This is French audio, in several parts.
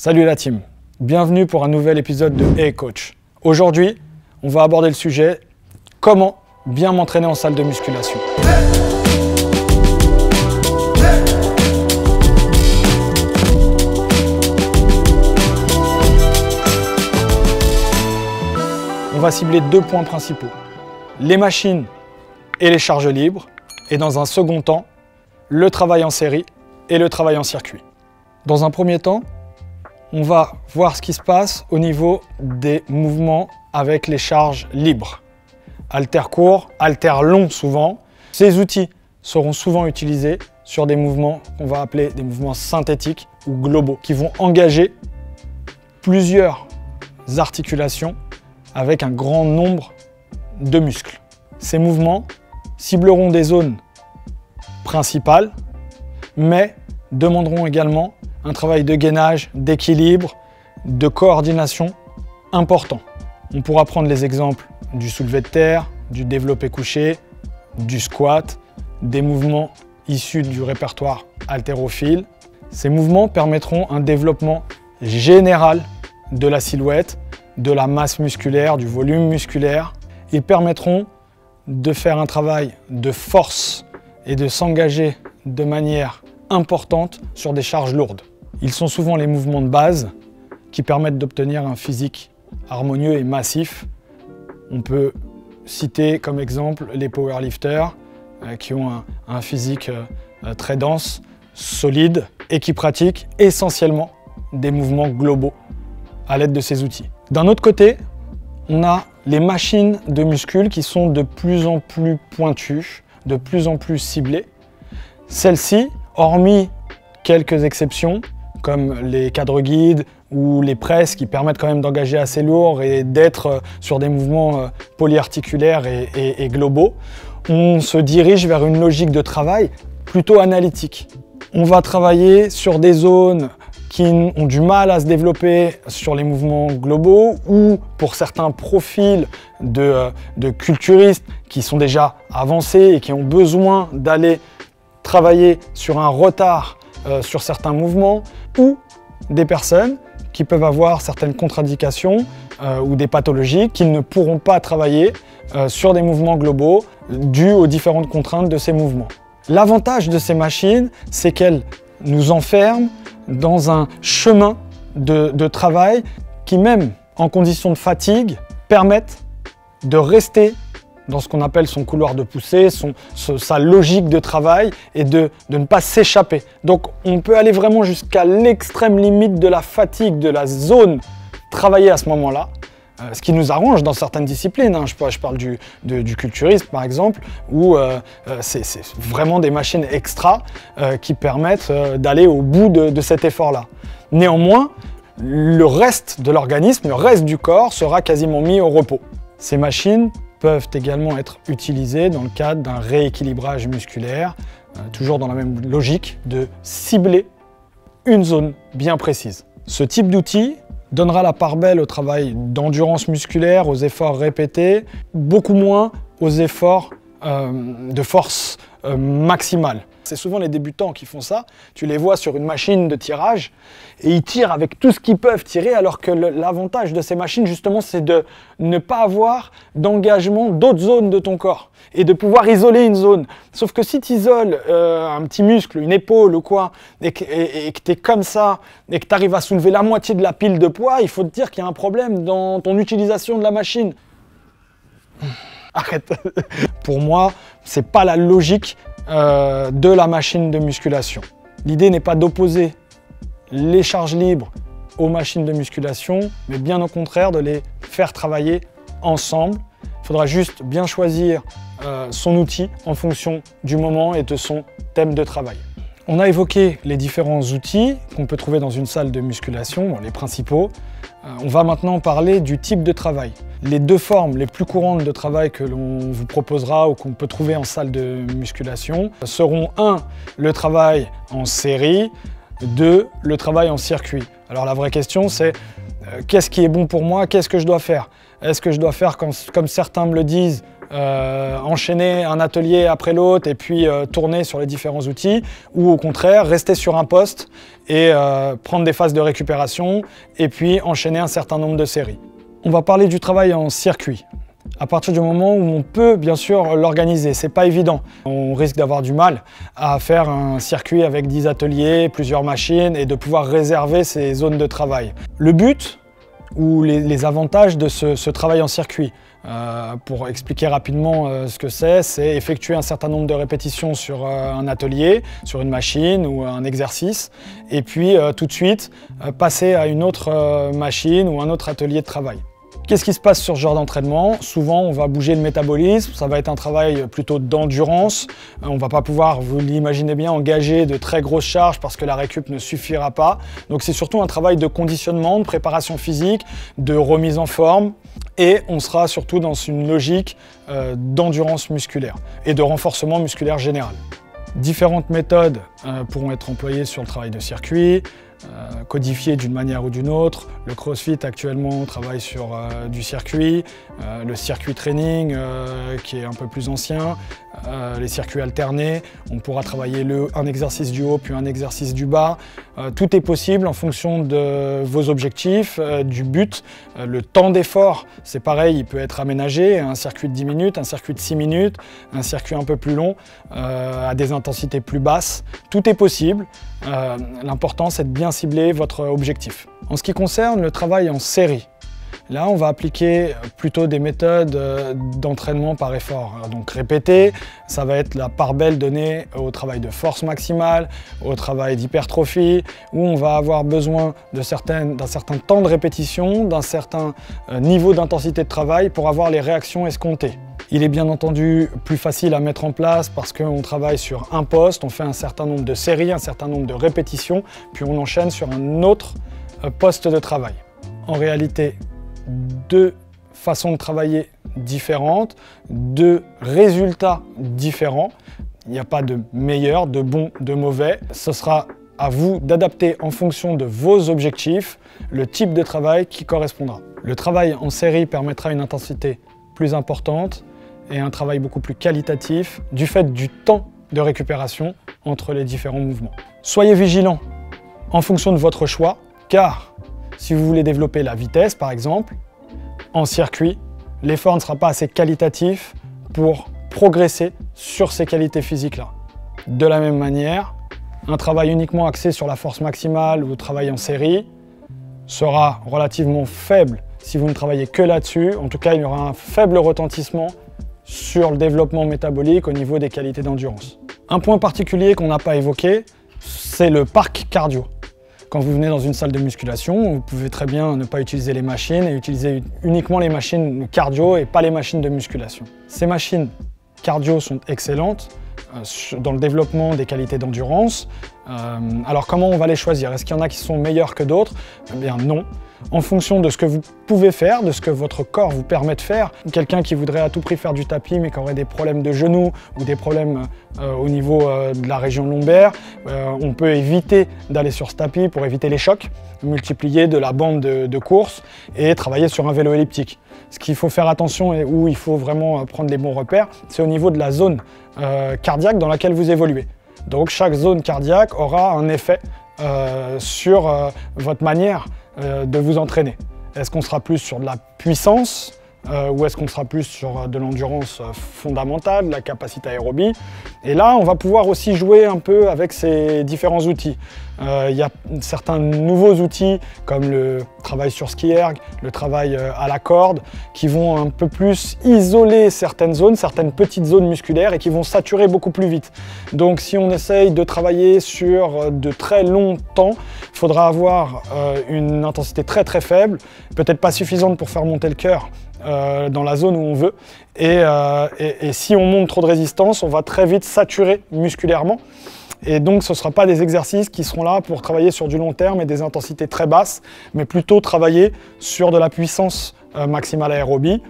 Salut la team, bienvenue pour un nouvel épisode de Hey Coach. Aujourd'hui, on va aborder le sujet « Comment bien m'entraîner en salle de musculation ». On va cibler deux points principaux, les machines et les charges libres, et dans un second temps, le travail en série et le travail en circuit. Dans un premier temps, on va voir ce qui se passe au niveau des mouvements avec les charges libres. Haltères courts, haltères longs souvent. Ces outils seront souvent utilisés sur des mouvements qu'on va appeler des mouvements synthétiques ou globaux, qui vont engager plusieurs articulations avec un grand nombre de muscles. Ces mouvements cibleront des zones principales, mais demanderont également un travail de gainage, d'équilibre, de coordination important. On pourra prendre les exemples du soulevé de terre, du développé couché, du squat, des mouvements issus du répertoire haltérophile. Ces mouvements permettront un développement général de la silhouette, de la masse musculaire, du volume musculaire. Ils permettront de faire un travail de force et de s'engager de manière importante sur des charges lourdes. Ils sont souvent les mouvements de base qui permettent d'obtenir un physique harmonieux et massif. On peut citer comme exemple les powerlifters qui ont un physique très dense, solide et qui pratiquent essentiellement des mouvements globaux à l'aide de ces outils. D'un autre côté, on a les machines de muscles qui sont de plus en plus pointues, de plus en plus ciblées. Celles-ci, hormis quelques exceptions, comme les cadres guides ou les presses qui permettent quand même d'engager assez lourd et d'être sur des mouvements polyarticulaires et globaux, on se dirige vers une logique de travail plutôt analytique. On va travailler sur des zones qui ont du mal à se développer sur les mouvements globaux ou pour certains profils de culturistes qui sont déjà avancés et qui ont besoin d'aller travailler sur un retard sur certains mouvements, ou des personnes qui peuvent avoir certaines contre-indications ou des pathologies qui ne pourront pas travailler sur des mouvements globaux dus aux différentes contraintes de ces mouvements. L'avantage de ces machines, c'est qu'elles nous enferment dans un chemin de travail qui, même en conditions de fatigue, permettent de rester dans ce qu'on appelle son couloir de poussée, sa logique de travail et de ne pas s'échapper. Donc on peut aller vraiment jusqu'à l'extrême limite de la fatigue, de la zone travaillée à ce moment-là, ce qui nous arrange dans certaines disciplines. Je parle du culturisme par exemple, où c'est vraiment des machines extra qui permettent d'aller au bout de cet effort-là. Néanmoins, le reste de l'organisme, le reste du corps sera quasiment mis au repos. Ces machines peuvent également être utilisées dans le cadre d'un rééquilibrage musculaire, toujours dans la même logique de cibler une zone bien précise. Ce type d'outil donnera la part belle au travail d'endurance musculaire, aux efforts répétés, beaucoup moins aux efforts de force maximale. C'est souvent les débutants qui font ça. Tu les vois sur une machine de tirage et ils tirent avec tout ce qu'ils peuvent tirer, alors que l'avantage de ces machines, justement, c'est de ne pas avoir d'engagement d'autres zones de ton corps et de pouvoir isoler une zone. Sauf que si tu isoles un petit muscle, une épaule ou quoi, et que tu es comme ça, et que tu arrives à soulever la moitié de la pile de poids, il faut te dire qu'il y a un problème dans ton utilisation de la machine. Arrête. Pour moi, c'est pas la logique de la machine de musculation. L'idée n'est pas d'opposer les charges libres aux machines de musculation, mais bien au contraire de les faire travailler ensemble. Il faudra juste bien choisir son outil en fonction du moment et de son thème de travail. On a évoqué les différents outils qu'on peut trouver dans une salle de musculation, les principaux. On va maintenant parler du type de travail. Les deux formes les plus courantes de travail que l'on vous proposera ou qu'on peut trouver en salle de musculation seront 1. Le travail en série, 2. Le travail en circuit. Alors la vraie question c'est qu'est-ce qui est bon pour moi, qu'est-ce que je dois faire? Est-ce que je dois faire comme certains me le disent, enchaîner un atelier après l'autre et puis tourner sur les différents outils, ou au contraire rester sur un poste et prendre des phases de récupération et puis enchaîner un certain nombre de séries. On va parler du travail en circuit. À partir du moment où on peut bien sûr l'organiser, c'est pas évident. On risque d'avoir du mal à faire un circuit avec 10 ateliers, plusieurs machines et de pouvoir réserver ces zones de travail. Le but ou les avantages de ce travail en circuit, pour expliquer rapidement ce que c'est effectuer un certain nombre de répétitions sur un atelier, sur une machine ou un exercice, et puis tout de suite passer à une autre machine ou un autre atelier de travail. Qu'est-ce qui se passe sur ce genre d'entraînement? Souvent, on va bouger le métabolisme, ça va être un travail plutôt d'endurance. On ne va pas pouvoir, vous l'imaginez bien, engager de très grosses charges parce que la récup ne suffira pas. Donc c'est surtout un travail de conditionnement, de préparation physique, de remise en forme. Et on sera surtout dans une logique d'endurance musculaire et de renforcement musculaire général. Différentes méthodes pourront être employées sur le travail de circuit, codifiées d'une manière ou d'une autre. Le CrossFit actuellement travaille sur du circuit, le circuit training qui est un peu plus ancien, les circuits alternés. On pourra travailler un exercice du haut puis un exercice du bas. Tout est possible en fonction de vos objectifs, du but. Le temps d'effort, c'est pareil, il peut être aménagé. Un circuit de 10 minutes, un circuit de 6 minutes, un circuit un peu plus long, à des intensités plus basses. Tout est possible. L'important, c'est de bien cibler votre objectif. En ce qui concerne le travail en série, là, on va appliquer plutôt des méthodes d'entraînement par effort. Donc répéter, ça va être la part belle donnée au travail de force maximale, au travail d'hypertrophie, où on va avoir besoin d'un certain temps de répétition, d'un certain niveau d'intensité de travail pour avoir les réactions escomptées. Il est bien entendu plus facile à mettre en place parce qu'on travaille sur un poste, on fait un certain nombre de séries, un certain nombre de répétitions, puis on enchaîne sur un autre poste de travail. En réalité, deux façons de travailler différentes, deux résultats différents. Il n'y a pas de meilleur, de bon, de mauvais. Ce sera à vous d'adapter en fonction de vos objectifs le type de travail qui correspondra. Le travail en série permettra une intensité plus importante et un travail beaucoup plus qualitatif du fait du temps de récupération entre les différents mouvements. Soyez vigilants en fonction de votre choix, car si vous voulez développer la vitesse, par exemple, en circuit, l'effort ne sera pas assez qualitatif pour progresser sur ces qualités physiques-là. De la même manière, un travail uniquement axé sur la force maximale ou travail en série sera relativement faible si vous ne travaillez que là-dessus. En tout cas, il y aura un faible retentissement sur le développement métabolique au niveau des qualités d'endurance. Un point particulier qu'on n'a pas évoqué, c'est le parc cardio. Quand vous venez dans une salle de musculation, vous pouvez très bien ne pas utiliser les machines et utiliser uniquement les machines cardio et pas les machines de musculation. Ces machines cardio sont excellentes dans le développement des qualités d'endurance. Alors comment on va les choisir? Est-ce qu'il y en a qui sont meilleurs que d'autres? Eh bien non. En fonction de ce que vous pouvez faire, de ce que votre corps vous permet de faire. Quelqu'un qui voudrait à tout prix faire du tapis mais qui aurait des problèmes de genoux ou des problèmes au niveau de la région lombaire, on peut éviter d'aller sur ce tapis pour éviter les chocs, multiplier de la bande de course et travailler sur un vélo elliptique. Ce qu'il faut faire attention et où il faut vraiment prendre les bons repères, c'est au niveau de la zone cardiaque dans laquelle vous évoluez. Donc chaque zone cardiaque aura un effet sur votre manière de vous entraîner. Est-ce qu'on sera plus sur de la puissance ou est-ce qu'on sera plus sur de l'endurance fondamentale, de la capacité aérobie? Et là, on va pouvoir aussi jouer un peu avec ces différents outils. Il y a certains nouveaux outils comme le travail sur ski erg, le travail à la corde, qui vont un peu plus isoler certaines zones, certaines petites zones musculaires et qui vont saturer beaucoup plus vite. Donc si on essaye de travailler sur de très longs temps, il faudra avoir une intensité très très faible, peut-être pas suffisante pour faire monter le cœur dans la zone où on veut. Et si on monte trop de résistance, on va très vite saturer musculairement. Et donc ce ne sera pas des exercices qui seront là pour travailler sur du long terme et des intensités très basses, mais plutôt travailler sur de la puissance maximale aérobie.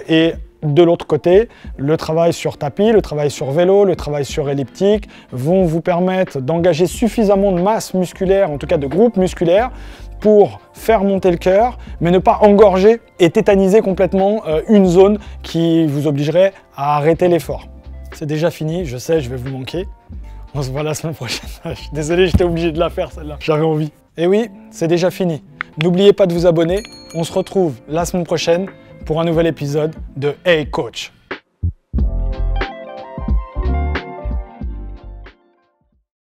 Et de l'autre côté, le travail sur tapis, le travail sur vélo, le travail sur elliptique vont vous permettre d'engager suffisamment de masse musculaire, en tout cas de groupe musculaire, pour faire monter le cœur, mais ne pas engorger et tétaniser complètement une zone qui vous obligerait à arrêter l'effort. C'est déjà fini, je sais, je vais vous manquer. On se voit la semaine prochaine. Je suis désolé, j'étais obligé de la faire celle-là. J'avais envie. Et oui, c'est déjà fini. N'oubliez pas de vous abonner. On se retrouve la semaine prochaine pour un nouvel épisode de Hey Coach.